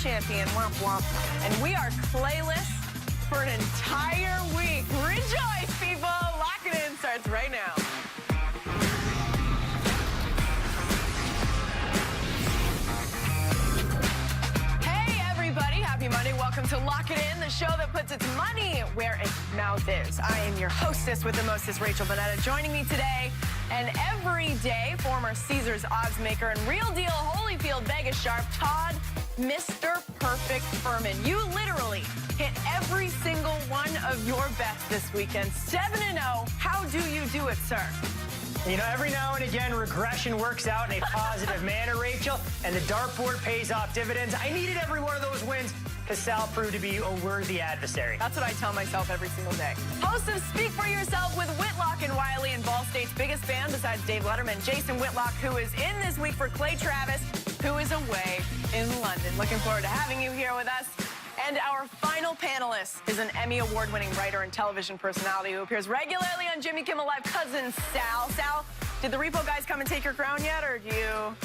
champion. Womp womp. And we are clayless for an entire week. Rejoice, people! Lock It In starts right now. Happy Monday. Welcome to Lock It In, the show that puts its money where its mouth is. I am your hostess with the mostest, Rachel Bonetta. Joining me today and every day, former Caesars odds maker and real deal Holyfield Vegas sharp, Todd, Mr. Perfect Furman. You literally hit every single one of your bets this weekend. 7-0. How do you do it, sir? You know, every now and again, regression works out in a positive manner, Rachel, and the dartboard pays off dividends. I needed every one of those wins because Sal proved to be a worthy adversary. That's what I tell myself every single day. Host of Speak for Yourself with Whitlock and Wiley and Ball State's biggest fan besides Dave Letterman, Jason Whitlock, who is in this week for Clay Travis, who is away in London. Looking forward to having you here with us. And our final panelist is an Emmy Award-winning writer and television personality who appears regularly on Jimmy Kimmel Live, cousin Sal. Sal, did the Repo guys come and take your crown yet, or do you...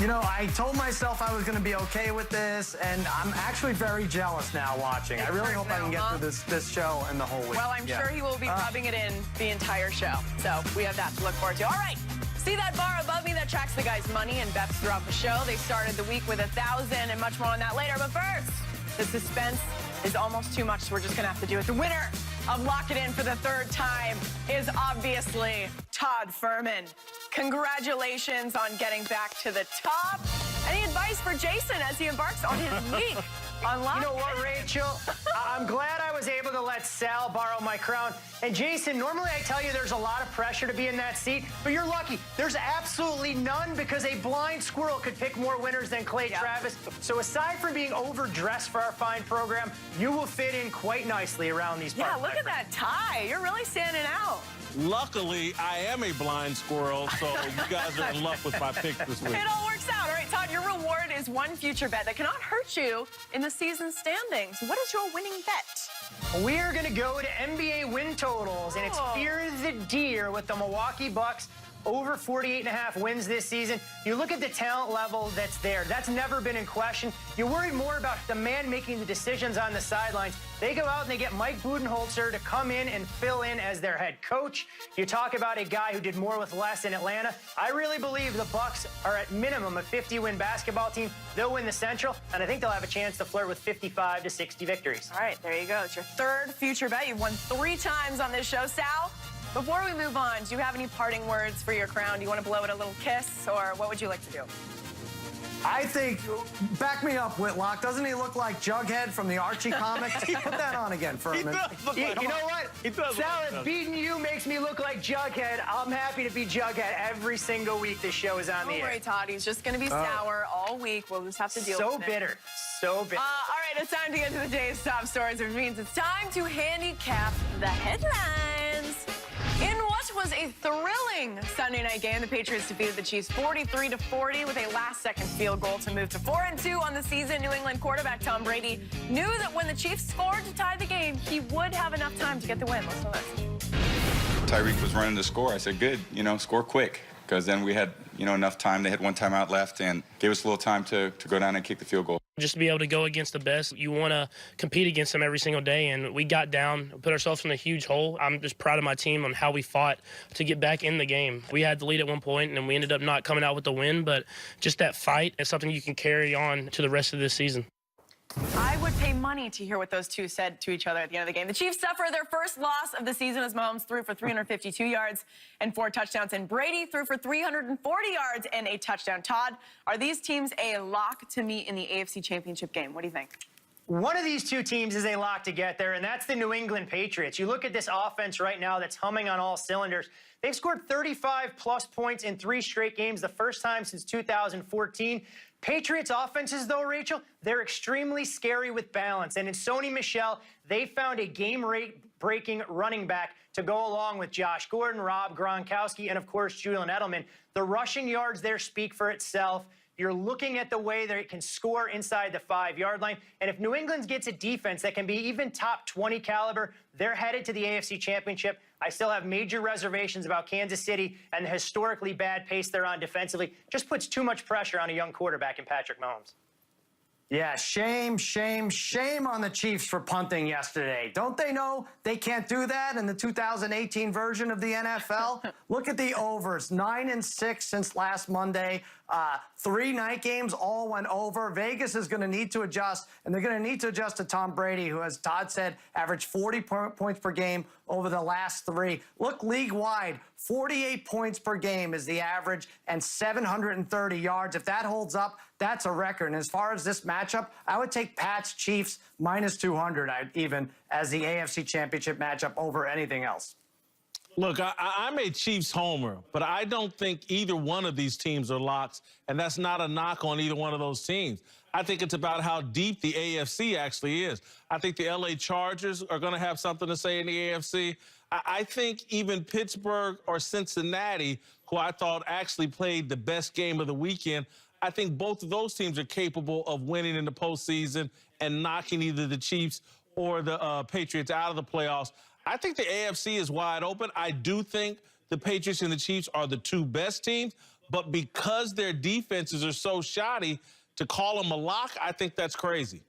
You know, I told myself I was going to be okay with this, and I'm actually very jealous now watching. I really hope I can get through this show and the whole week. Well, I'm sure he will be rubbing it in the entire show. So we have that to look forward to. All right. See that bar above me that tracks the guys' money and bets throughout the show? They started the week with 1,000 and much more on that later. But first, the suspense is almost too much, so we're just going to have to do it. The winner of Lock It In for the third time is obviously Todd Furman. Congratulations on getting back to the top. Any advice for Jason as he embarks on his week on Lock? You know what, Rachel? I'm glad I was able to let Sal borrow my crown. And Jason, normally I tell you there's a lot of pressure to be in that seat, but you're lucky. There's absolutely none because a blind squirrel could pick more winners than Clay Travis. So aside from being overdressed for our fine program, you will fit in quite nicely around these parts. Yeah, look at that tie. You're really standing out. Luckily, I am a blind squirrel, so you guys are in luck with my pick this week. It all works out. All right, Todd, your reward is one future bet that cannot hurt you in the season standings. What is your winning bet? We are going to go to NBA win totals, and it's Fear the Deer with the Milwaukee Bucks. Over 48.5 wins this season. You look at the talent level that's there. That's never been in question. You worry more about the man making the decisions on the sidelines. They go out and they get Mike Budenholzer to come in and fill in as their head coach. You talk about a guy who did more with less in Atlanta. I really believe the Bucks are at minimum a 50-win basketball team. They'll win the Central, and I think they'll have a chance to flirt with 55 to 60 victories. All right, there you go. It's your third future bet. You've won 3 times on this show. Sal, before we move on, do you have any parting words for your crown? Do you want to blow it a little kiss, or what would you like to do? I think, back me up, Whitlock. Doesn't he look like Jughead from the Archie comics? Put that on again, Furman. You know what? Sal, if beating you makes me look like Jughead, I'm happy to be Jughead every single week this show is on the air. Don't worry, Todd. He's just going to be sour all week. We'll just have to deal with it. So bitter. So bitter. All right, it's time to get to the day's top stories, which means it's time to handicap the headlines. In what was a thrilling Sunday night game, the Patriots defeated the Chiefs 43-40 with a last-second field goal to move to 4-2 on the season. New England quarterback Tom Brady knew that when the Chiefs scored to tie the game, he would have enough time to get the win. Listen to this. Tyreek was running the score. I said, good, score quick. Because then we had, enough time. They had one timeout left and gave us a little time to go down and kick the field goal. Just to be able to go against the best, you want to compete against them every single day, and we got down, put ourselves in a huge hole. I'm just proud of my team on how we fought to get back in the game. We had the lead at one point, and we ended up not coming out with the win, but just that fight is something you can carry on to the rest of this season. I would pay money to hear what those two said to each other at the end of the game. The Chiefs suffered their first loss of the season as Mahomes threw for 352 yards and 4 touchdowns, and Brady threw for 340 yards and a touchdown. Todd, are these teams a lock to meet in the AFC Championship game? What do you think? One of these two teams is a lock to get there, and that's the New England Patriots. You look at this offense right now that's humming on all cylinders. They've scored 35-plus points in 3 straight games, the first time since 2014. Patriots offenses, though, Rachel, they're extremely scary with balance. And in Sony Michel, they found a game-breaking running back to go along with Josh Gordon, Rob Gronkowski, and, of course, Julian Edelman. The rushing yards there speak for itself. You're looking at the way that it can score inside the 5-yard line. And if New England gets a defense that can be even top 20 caliber, they're headed to the AFC Championship. I still have major reservations about Kansas City and the historically bad pace they're on defensively. Just puts too much pressure on a young quarterback in Patrick Mahomes. Yeah, shame, shame, shame on the Chiefs for punting yesterday. Don't they know they can't do that in the 2018 version of the NFL? Look at the overs, 9 and 6 since last Monday. 3 night games all went over. Vegas is going to need to adjust, and they're going to need to adjust to Tom Brady, who, as Todd said, averaged 40 points per game over the last 3. Look league-wide, 48 points per game is the average and 730 yards. If that holds up, that's a record. And as far as this matchup, I would take Pats Chiefs minus 200 even as the AFC Championship matchup over anything else. Look, I'm a Chiefs homer, but I don't think either one of these teams are locks, and that's not a knock on either one of those teams. I think it's about how deep the AFC actually is. I think the LA Chargers are going to have something to say in the AFC. I think even Pittsburgh or Cincinnati, who I thought actually played the best game of the weekend, I think both of those teams are capable of winning in the postseason and knocking either the Chiefs or the Patriots out of the playoffs. I think the AFC is wide open. I do think the Patriots and the Chiefs are the 2 best teams, but because their defenses are so shoddy, to call them a lock, I think that's crazy.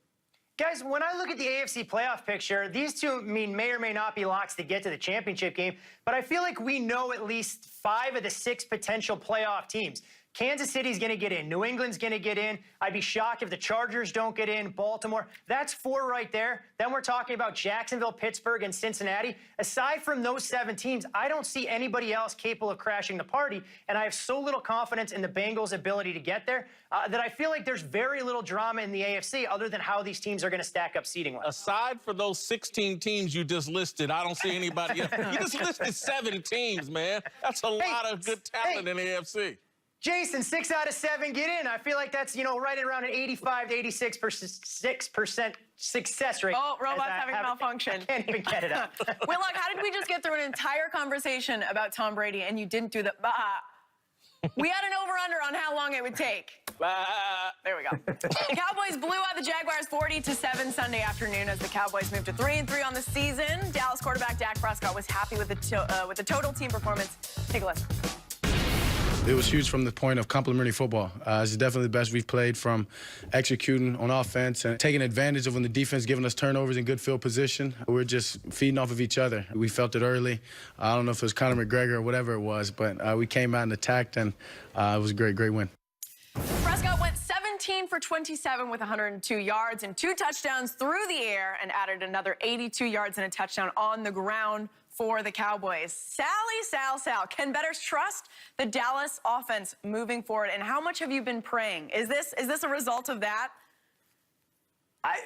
Guys, when I look at the AFC playoff picture, these two may or may not be locks to get to the championship game, but I feel like we know at least 5 of the 6 potential playoff teams. Kansas City's going to get in. New England's going to get in. I'd be shocked if the Chargers don't get in. Baltimore. That's 4 right there. Then we're talking about Jacksonville, Pittsburgh, and Cincinnati. Aside from those 7 teams, I don't see anybody else capable of crashing the party, and I have so little confidence in the Bengals' ability to get there that I feel like there's very little drama in the AFC other than how these teams are going to stack up seeding-wise. Aside for those 16 teams you just listed, I don't see anybody else. You just listed 7 teams, man. That's a lot of good talent in the AFC. Jason, 6 out of 7 get in. I feel like that's, right around an 85 to 86% success rate. Oh, robot's having a malfunction. I can't even get it up. Whitlock, how did we just get through an entire conversation about Tom Brady and you didn't do the We had an over-under on how long it would take. There we go. The Cowboys blew out the Jaguars 40-7 Sunday afternoon as the Cowboys moved to 3-3 on the season. Dallas quarterback Dak Prescott was happy with the total team performance. Take a listen. It was huge from the point of complementary football. It's definitely the best we've played, from executing on offense and taking advantage of when the defense giving us turnovers in good field position. We're just feeding off of each other. We felt it early. I don't know if it was Conor McGregor or whatever it was, but we came out and attacked, and it was a great, great win. Prescott went 17 for 27 with 102 yards and 2 touchdowns through the air and added another 82 yards and a touchdown on the ground for the Cowboys. Sal, can bettors trust the Dallas offense moving forward? And how much have you been praying? Is this a result of that?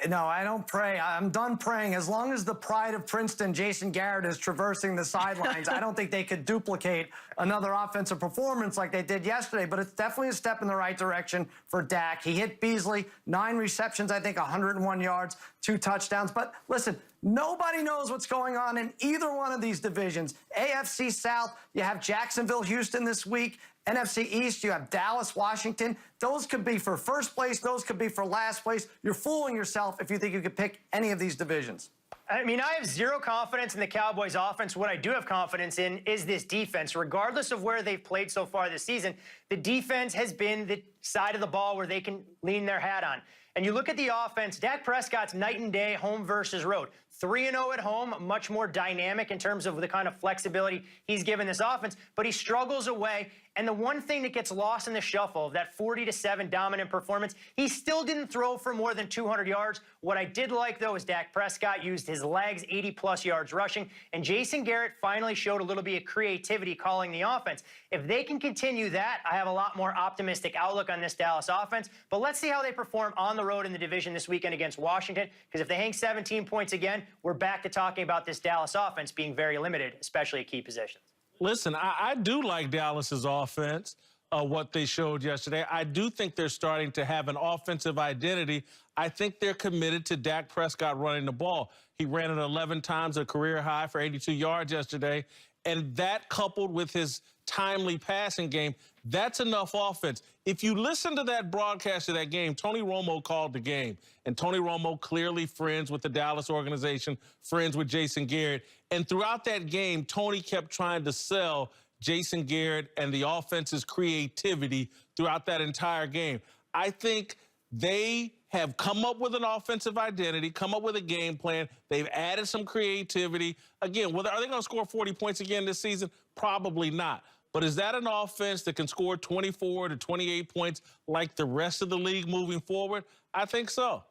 No, I don't pray. I'm done praying. As long as the pride of Princeton, Jason Garrett, is traversing the sidelines, I don't think they could duplicate another offensive performance like they did yesterday. But it's definitely a step in the right direction for Dak. He hit Beasley, 9 receptions, I think 101 yards, 2 touchdowns. But listen, nobody knows what's going on in either one of these divisions. AFC South, you have Jacksonville, Houston this week. NFC East, you have Dallas, Washington. Those could be for first place. Those could be for last place. You're fooling yourself if you think you could pick any of these divisions. I mean, I have zero confidence in the Cowboys' offense. What I do have confidence in is this defense. Regardless of where they've played so far this season, the defense has been the side of the ball where they can lean their hat on. And you look at the offense, Dak Prescott's night and day, home versus road. 3-0 at home, much more dynamic in terms of the kind of flexibility he's given this offense, but he struggles away. And the one thing that gets lost in the shuffle of that 40-7 dominant performance, he still didn't throw for more than 200 yards. What I did like, though, is Dak Prescott used his legs, 80-plus yards rushing, and Jason Garrett finally showed a little bit of creativity calling the offense. If they can continue that, I have a lot more optimistic outlook on this Dallas offense. But let's see how they perform on the road in the division this weekend against Washington, because if they hang 17 points again, we're back to talking about this Dallas offense being very limited, especially at key positions. Listen, I do like Dallas's offense, what they showed yesterday. I do think they're starting to have an offensive identity. I think they're committed to Dak Prescott running the ball. He ran it 11 times, a career high for 82 yards yesterday. And that, coupled with his timely passing game, that's enough offense. If you listen to that broadcast of that game, Tony Romo called the game. And Tony Romo, clearly friends with the Dallas organization, friends with Jason Garrett. And throughout that game, Tony kept trying to sell Jason Garrett and the offense's creativity throughout that entire game. I think they have come up with an offensive identity, come up with a game plan. They've added some creativity. Again, are they going to score 40 points again this season? Probably not. But is that an offense that can score 24 to 28 points like the rest of the league moving forward? I think so.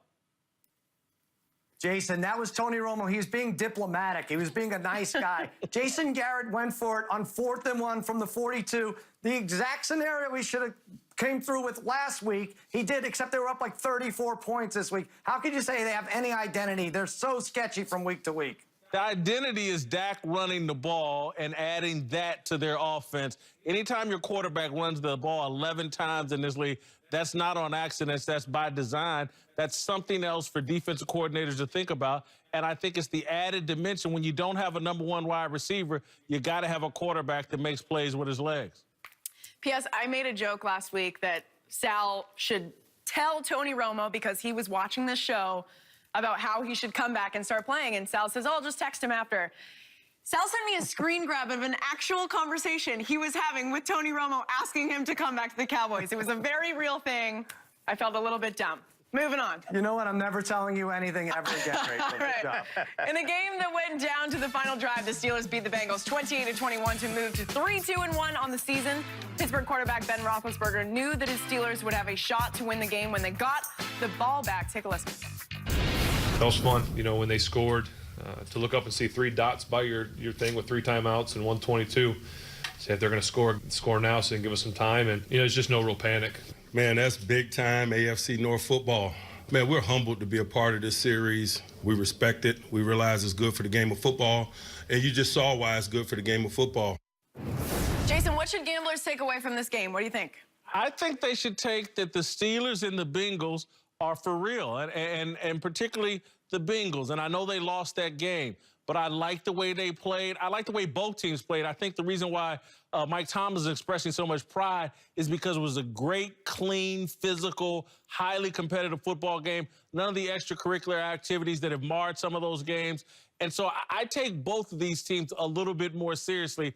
Jason, that was Tony Romo. He was being diplomatic. He was being a nice guy. Jason Garrett went for it on 4th and 1 from the 42. The exact scenario we should have came through with last week. He did, except they were up like 34 points this week. How could you say they have any identity? They're so sketchy from week to week. The identity is Dak running the ball and adding that to their offense. Anytime your quarterback runs the ball 11 times in this league, that's not on accident. That's by design. That's something else for defensive coordinators to think about. And I think it's the added dimension. When you don't have a number 1 wide receiver, you got to have a quarterback that makes plays with his legs. P.S. I made a joke last week that Sal should tell Tony Romo, because he was watching this show, about how he should come back and start playing. And Sal says, oh, I'll just text him after. Sal sent me a screen grab of an actual conversation he was having with Tony Romo asking him to come back to the Cowboys. It was a very real thing. I felt a little bit dumb. Moving on. You know what? I'm never telling you anything ever again, Rachel. Good job. In a game that went down to the final drive, the Steelers beat the Bengals 28-21 to move to 3-2-1 on the season. Pittsburgh quarterback Ben Roethlisberger knew that his Steelers would have a shot to win the game when they got the ball back. Take a listen. That was fun, you know, when they scored, to look up and see 3 dots by your thing with 3 timeouts and 122. Say if they're going to score now so they can give us some time. And, you know, there's just no real panic. Man, that's big-time AFC North football. Man, we're humbled to be a part of this series. We respect it. We realize it's good for the game of football. And you just saw why it's good for the game of football. Jason, what should gamblers take away from this game? What do you think? I think they should take that the Steelers and the Bengals are for real, and particularly the Bengals. And I know they lost that game, but I like the way they played. I like the way both teams played. I think the reason why Mike Thomas is expressing so much pride is because it was a great, clean, physical, highly competitive football game. None of the extracurricular activities that have marred some of those games. And so I take both of these teams a little bit more seriously.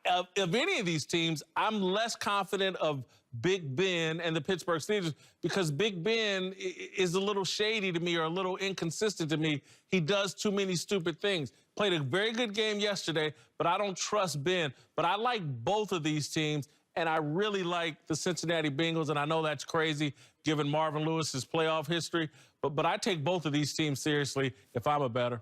Of any of these teams, I'm less confident of Big Ben and the Pittsburgh Steelers because Big Ben is a little shady to me or a little inconsistent to me. He does too many stupid things. Played a very good game yesterday, but I don't trust Ben. But I like both of these teams, and I really like the Cincinnati Bengals, and I know that's crazy given Marvin Lewis's playoff history, but I take both of these teams seriously if I'm a bettor.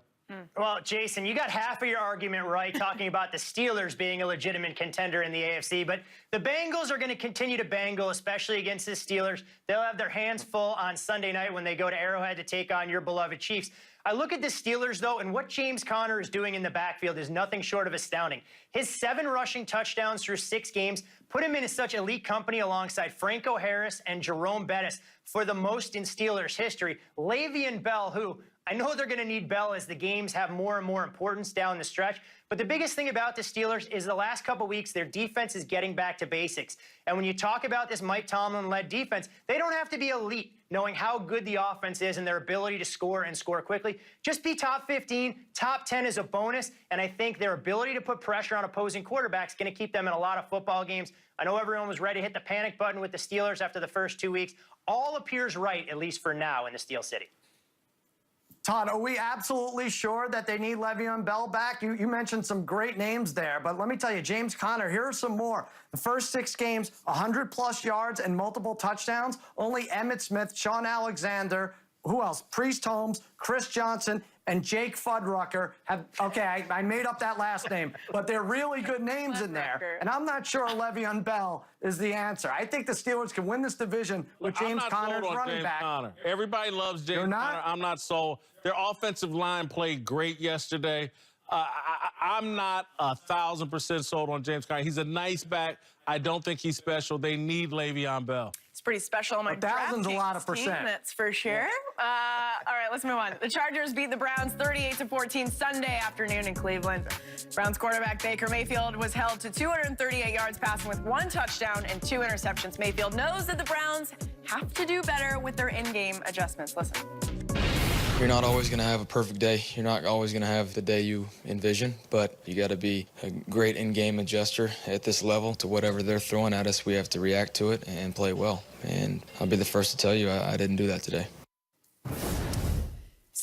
Well, Jason, you got half of your argument right, talking about the Steelers being a legitimate contender in the AFC, but the Bengals are going to continue to bangle, especially against the Steelers. They'll have their hands full on Sunday night when they go to Arrowhead to take on your beloved Chiefs. I look at the Steelers, though, and what James Conner is doing in the backfield is nothing short of astounding. His 7 rushing touchdowns through 6 games put him in such elite company alongside Franco Harris and Jerome Bettis for the most in Steelers history. Le'Veon Bell, who I know they're going to need Bell as the games have more and more importance down the stretch. But the biggest thing about the Steelers is the last couple weeks, their defense is getting back to basics. And when you talk about this Mike Tomlin-led defense, they don't have to be elite, knowing how good the offense is and their ability to score and score quickly. Just be top 15, top 10 is a bonus. And I think their ability to put pressure on opposing quarterbacks is going to keep them in a lot of football games. I know everyone was ready to hit the panic button with the Steelers after the first 2 weeks. All appears right, at least for now, in the Steel City. Todd, are we absolutely sure that they need Le'Veon Bell back? You mentioned some great names there, but let me tell you, James Conner, here are some more. The first 6 games, 100-plus yards and multiple touchdowns. Only Emmitt Smith, Sean Alexander, who else? Priest Holmes, Chris Johnson, and Jake Fuddrucker have, okay, I made up that last name, but they're really good names in there. And I'm not sure Le'Veon Bell is the answer. I think the Steelers can win this division with James Conner as running back. Conner. Everybody loves James Conner. I'm not sold. Their offensive line played great yesterday. I'm not 1,000% sold on James Conner. He's a nice back. I don't think he's special. They need Le'Veon Bell. It's pretty special on my draft a lot of percent. team, that's for sure. All right, let's move on. The Chargers beat the Browns 38-14 Sunday afternoon in Cleveland. Browns quarterback Baker Mayfield was held to 238 yards passing with 1 touchdown and 2 interceptions. Mayfield knows that the Browns have to do better with their in-game adjustments. Listen. You're not always going to have a perfect day. You're not always going to have the day you envision, but you got to be a great in-game adjuster at this level to whatever they're throwing at us. We have to react to it and play well. And I'll be the first to tell you I didn't do that today.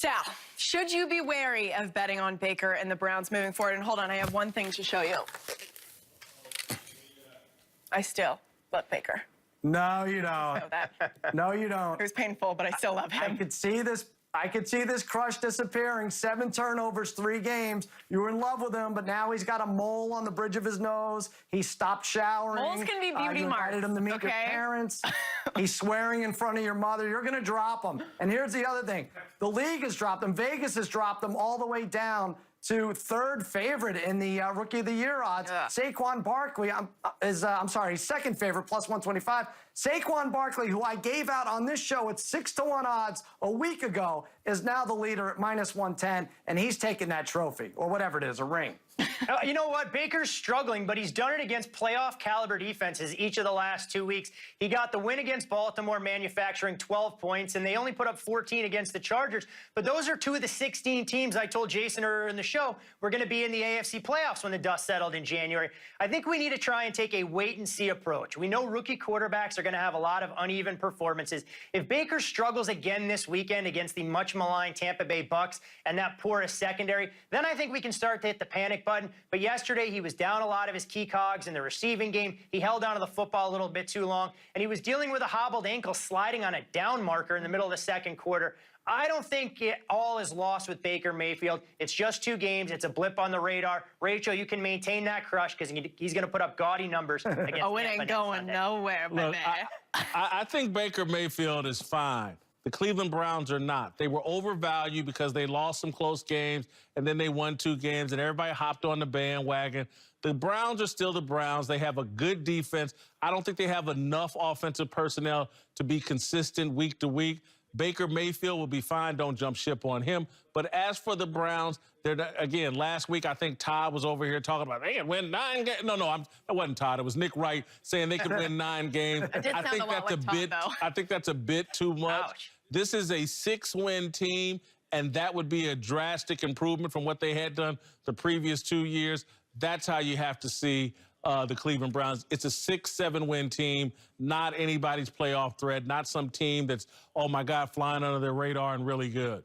Sal, should you be wary of betting on Baker and the Browns moving forward? And hold on, I have one thing to show you. I still love Baker. No, you don't. Know that. No, you don't. It was painful, but I still love him. I could see this crush disappearing. 7 turnovers, 3 games. You were in love with him, but now he's got a mole on the bridge of his nose. He stopped showering. Moles can be beauty you marks. invited him to meet your parents. He's swearing in front of your mother. You're going to drop him. And here's the other thing. The league has dropped him. Vegas has dropped him all the way down to 3rd favorite in the Rookie of the Year odds. Yeah. Saquon Barkley he's 2nd favorite, plus 125. Saquon Barkley, who I gave out on this show at 6-1 odds a week ago, is now the leader at minus 110, and he's taking that trophy, or whatever it is, a ring. You know what? Baker's struggling, but he's done it against playoff caliber defenses each of the last 2 weeks. He got the win against Baltimore, manufacturing 12 points, and they only put up 14 against the Chargers. But those are 2 of the 16 teams I told Jason earlier in the show were going to be in the AFC playoffs when the dust settled in January. I think we need to try and take a wait-and-see approach. We know rookie quarterbacks are going to have a lot of uneven performances. If Baker struggles again this weekend against the much-maligned Tampa Bay Bucks and that porous secondary, then I think we can start to hit the panic button. But yesterday, he was down a lot of his key cogs in the receiving game. He held onto the football a little bit too long, and he was dealing with a hobbled ankle sliding on a down marker in the middle of the second quarter. I don't think it all is lost with Baker Mayfield. It's just 2 games. It's a blip on the radar. Rachel, you can maintain that crush because he's going to put up gaudy numbers against Oh, it ain't going nowhere, baby. Look, I think Baker Mayfield is fine. The Cleveland Browns are not. They were overvalued because they lost some close games, and then they won 2 games, and everybody hopped on the bandwagon. The Browns are still the Browns. They have a good defense. I don't think they have enough offensive personnel to be consistent week to week. Baker Mayfield will be fine. Don't jump ship on him. But as for the Browns, again, last week I think Todd was over here talking about they can win 9 games. No, it wasn't Todd. It was Nick Wright saying they could win 9 games. I think that's a bit. I think that's a bit too much. Ouch. This is a 6-win team, and that would be a drastic improvement from what they had done the previous 2 years. That's how you have to see the Cleveland Browns. It's a 6-7-win team, not anybody's playoff threat, not some team that's, oh, my God, flying under their radar and really good.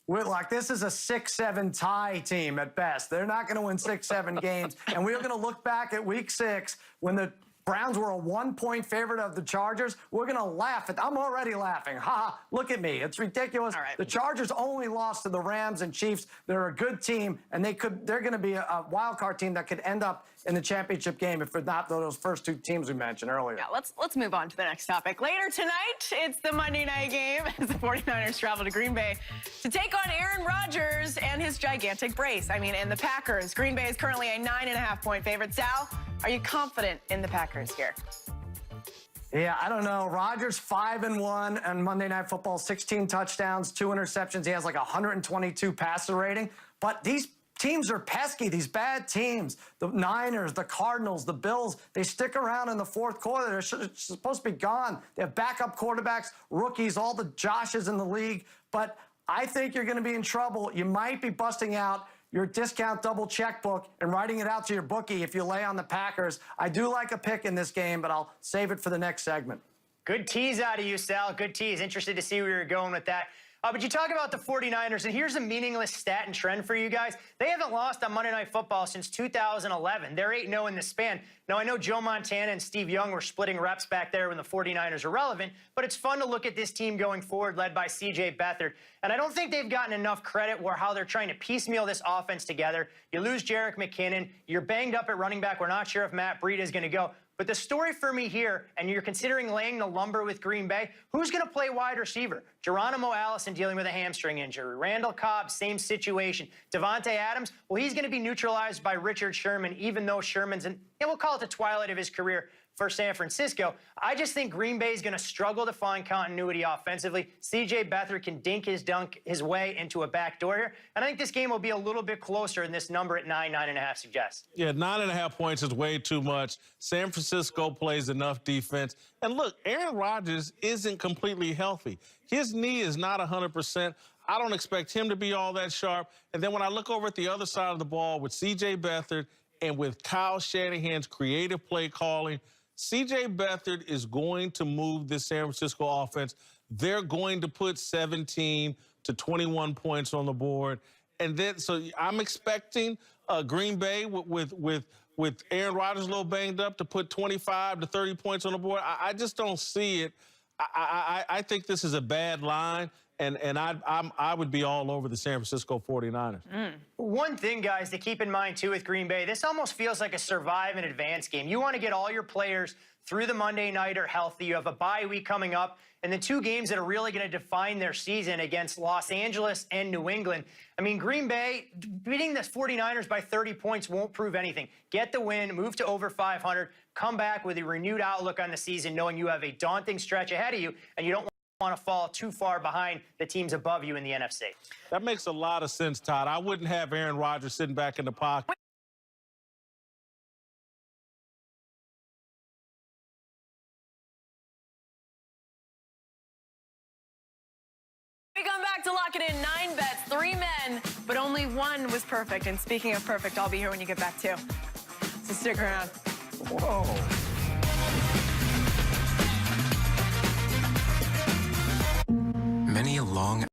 Whitlock, this is a 6-7 tie team at best. They're not going to win 6-7 games. And we're going to look back at week 6 when the Browns were a 1-point favorite of the Chargers. We're going to laugh at I'm already laughing. Ha ha, look at me. It's ridiculous. All right. The Chargers only lost to the Rams and Chiefs. They're a good team, and they're going to be a wild card team that could end up in the championship game if they're not those first 2 teams we mentioned earlier. Yeah, let's move on to the next topic. Later tonight, it's the Monday night game as the 49ers travel to Green Bay to take on Aaron Rodgers and his gigantic brace. And the Packers. Green Bay is currently a 9.5-point favorite. Sal, are you confident in the Packers here? Yeah, I don't know. Rodgers 5-1 on Monday Night Football, 16 touchdowns, 2 interceptions. He has like 122 passer rating. But these teams are pesky, these bad teams. The Niners, the Cardinals, the Bills, they stick around in the fourth quarter. They're supposed to be gone. They have backup quarterbacks, rookies, all the Joshes in the league. But I think you're going to be in trouble. You might be busting out your discount double checkbook and writing it out to your bookie if you lay on the Packers. I do like a pick in this game, but I'll save it for the next segment. Good tease out of you, Sal. Good tease. Interested to see where you're going with that. But you talk about the 49ers, and here's a meaningless stat and trend for you guys. They haven't lost on Monday Night Football since 2011. They're 8-0 in the span. Now, I know Joe Montana and Steve Young were splitting reps back there when the 49ers are relevant, but it's fun to look at this team going forward led by C.J. Beathard. And I don't think they've gotten enough credit for how they're trying to piecemeal this offense together. You lose Jerick McKinnon. You're banged up at running back. We're not sure if Matt Breida is going to go. But the story for me here, and you're considering laying the lumber with Green Bay, who's going to play wide receiver? Geronimo Allison dealing with a hamstring injury. Randall Cobb, same situation. Devontae Adams, well, he's going to be neutralized by Richard Sherman, even though Sherman's we'll call it the twilight of his career for San Francisco. I just think Green Bay is going to struggle to find continuity offensively. C.J. Beathard can dink his way into a back door here. And I think this game will be a little bit closer than this number at 9.5 suggests. Yeah, 9.5 points is way too much. San Francisco plays enough defense. And look, Aaron Rodgers isn't completely healthy. His knee is not 100%. I don't expect him to be all that sharp. And then when I look over at the other side of the ball with C.J. Beathard and with Kyle Shanahan's creative play calling, C.J. Beathard is going to move this San Francisco offense. They're going to put 17 to to 21 points on the board. And then, so I'm expecting Green Bay with Aaron Rodgers a little banged up to put 25 to 30 points on the board. I just don't see it. I think this is a bad line, and I would be all over the San Francisco 49ers. One thing, guys, to keep in mind, too, with Green Bay, this almost feels like a survive and advance game. You want to get all your players through the Monday nighter healthy. You have a bye week coming up, and the two games that are really going to define their season against Los Angeles and New England. I mean, Green Bay, beating the 49ers by 30 points won't prove anything. Get the win, move to over 500, come back with a renewed outlook on the season, knowing you have a daunting stretch ahead of you, and you don't want to fall too far behind the teams above you in the NFC. That makes a lot of sense, Todd. I wouldn't have Aaron Rodgers sitting back in the pocket. We come back to lock it in. 9 bets, 3 men, but only one was perfect. And speaking of perfect, I'll be here when you get back too. So stick around. Whoa. Many a long